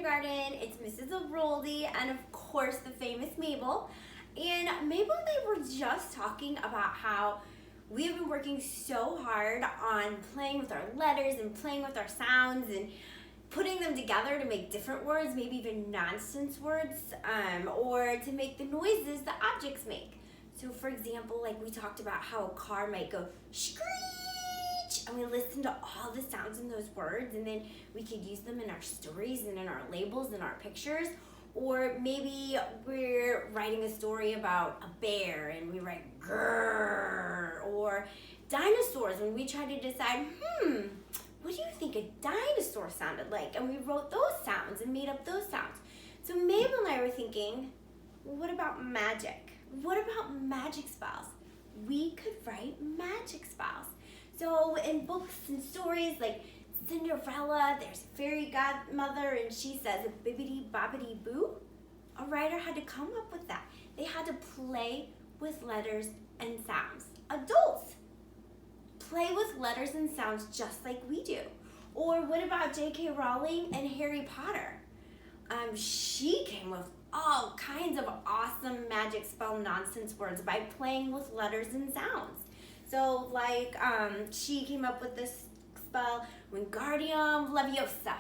kindergarten. It's Mrs. Aroldi and of course the famous Mabel. And Mabel and I were just talking about how we have been working so hard on playing with our letters and playing with our sounds and putting them together to make different words, maybe even nonsense words, or to make the noises that objects make. So for example, like we talked about how a car might go screech, and we listened to all the sounds in those words, and then we could use them in our stories and in our labels and our pictures. Or maybe we're writing a story about a bear and we write grrr, or dinosaurs when we try to decide, what do you think a dinosaur sounded like? And we wrote those sounds and made up those sounds. So Mabel and I were thinking, well, what about magic? What about magic spells? We could write magic spells. So in books and stories like Cinderella, there's a fairy godmother and she says bibbidi bobbidi boo. A writer had to come up with that. They had to play with letters and sounds. Adults play with letters and sounds just like we do. Or what about J.K. Rowling and Harry Potter? She came with all kinds of awesome magic spell nonsense words by playing with letters and sounds. So like she came up with this spell Wingardium Leviosa.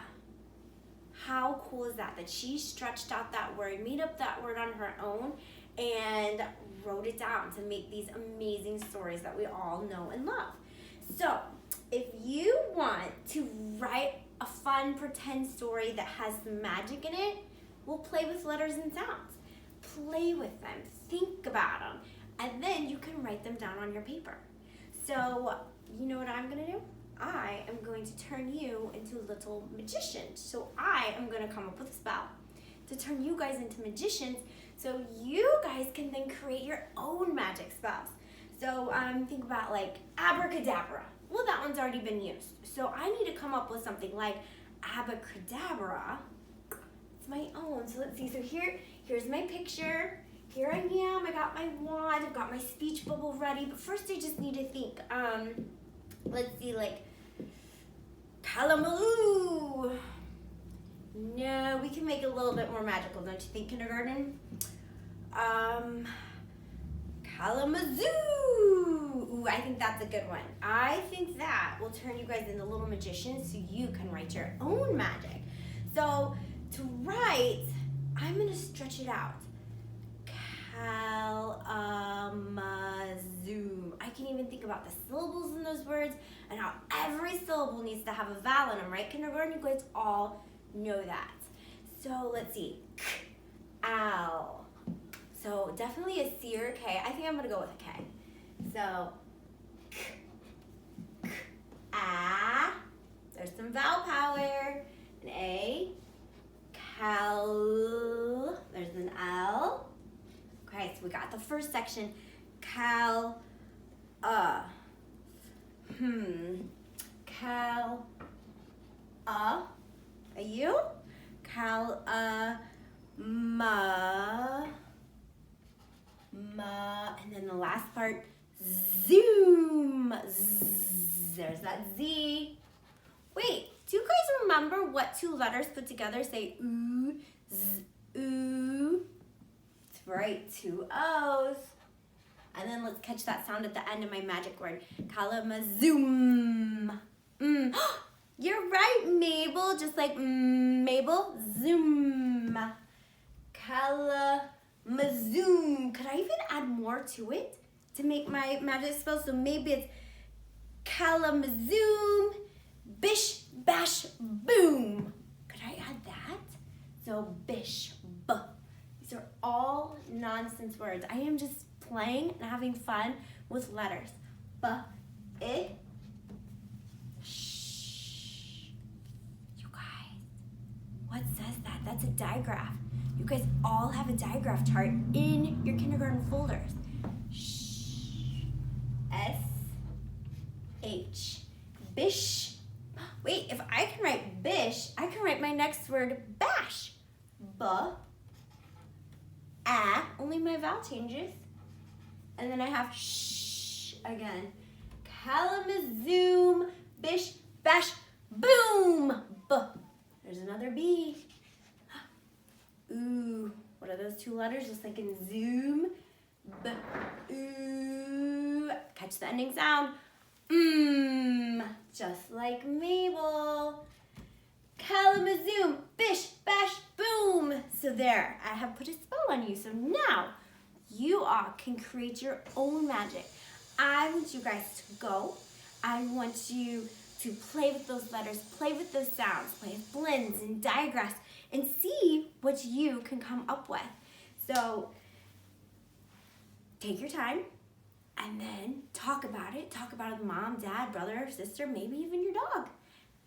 How cool is that? That she stretched out that word, made up that word on her own, and wrote it down to make these amazing stories that we all know and love. So if you want to write a fun pretend story that has magic in it, we'll play with letters and sounds. Play with them, think about them, and then you can write them down on your paper. So you know what I'm gonna do? I am going to turn you into little magicians. So I am gonna come up with a spell to turn you guys into magicians so you guys can then create your own magic spells. So think about like abracadabra. Well, that one's already been used. So I need to come up with something like abracadabra. It's my own. So let's see. So here's my picture. Here I am. I got my wand. I've got my speech bubble ready. But first I just need to think. Let's see, like Kalamaloo. No, we can make it a little bit more magical, don't you think, kindergarten? Kalamazoo. Ooh, I think that's a good one. I think that will turn you guys into little magicians so you can write your own magic. So to write, I'm gonna stretch it out. Kalamazoo. I can even think about the syllables in those words and how every syllable needs to have a vowel in them, right? Kindergarten, you guys all know that. So let's see. K-al. So definitely a C or a K. I think I'm gonna go with a K. So k-a. There's some vowel power. An A. Cal. There's an L. Okay, so we got the first section. Cal. Cal. A U. Cal. Ma. And then the last part. Zoom. There's that Z. Wait, do you guys remember what two letters put together say oo, z, oo? That's right, two O's. And then let's catch that sound at the end of my magic word. Kalamazoom. You're right, Mabel. Just like Mabel. Zoom. Kalamazoom. Could I even add more to it to make my magic spell? So maybe it's Kalamazoom. Bish, bash, boom. Could I add that? So bish, b. These are all nonsense words. I am just playing and having fun with letters. B, I, sh. You guys, what says that? That's a digraph. You guys all have a digraph chart in your kindergarten folders. Sh, S, H, bish. Wait, if I can write bish, I can write my next word bash. B-a, only my vowel changes. And then I have shh again. Kalamazoom, bish, bash, boom. B. There's another B. Ooh. What are those two letters? Just like in Zoom. B, ooh. Catch the ending sound. Just like Mabel. Kalamazoo. Bish, bash, boom. So there, I have put a spell on you. So now, you all can create your own magic. I want you guys to go. I want you to play with those letters, play with those sounds, play with blends and digraphs, and see what you can come up with. So take your time and then talk about it. Talk about it with mom, dad, brother, sister, maybe even your dog.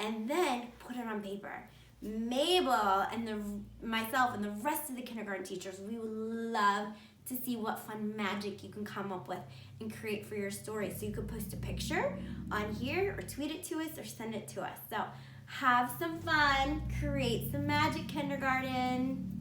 And then put it on paper. Mabel and myself and the rest of the kindergarten teachers, we would love to see what fun magic you can come up with and create for your story. So you could post a picture on here or tweet it to us or send it to us. So have some fun, create some magic, kindergarten.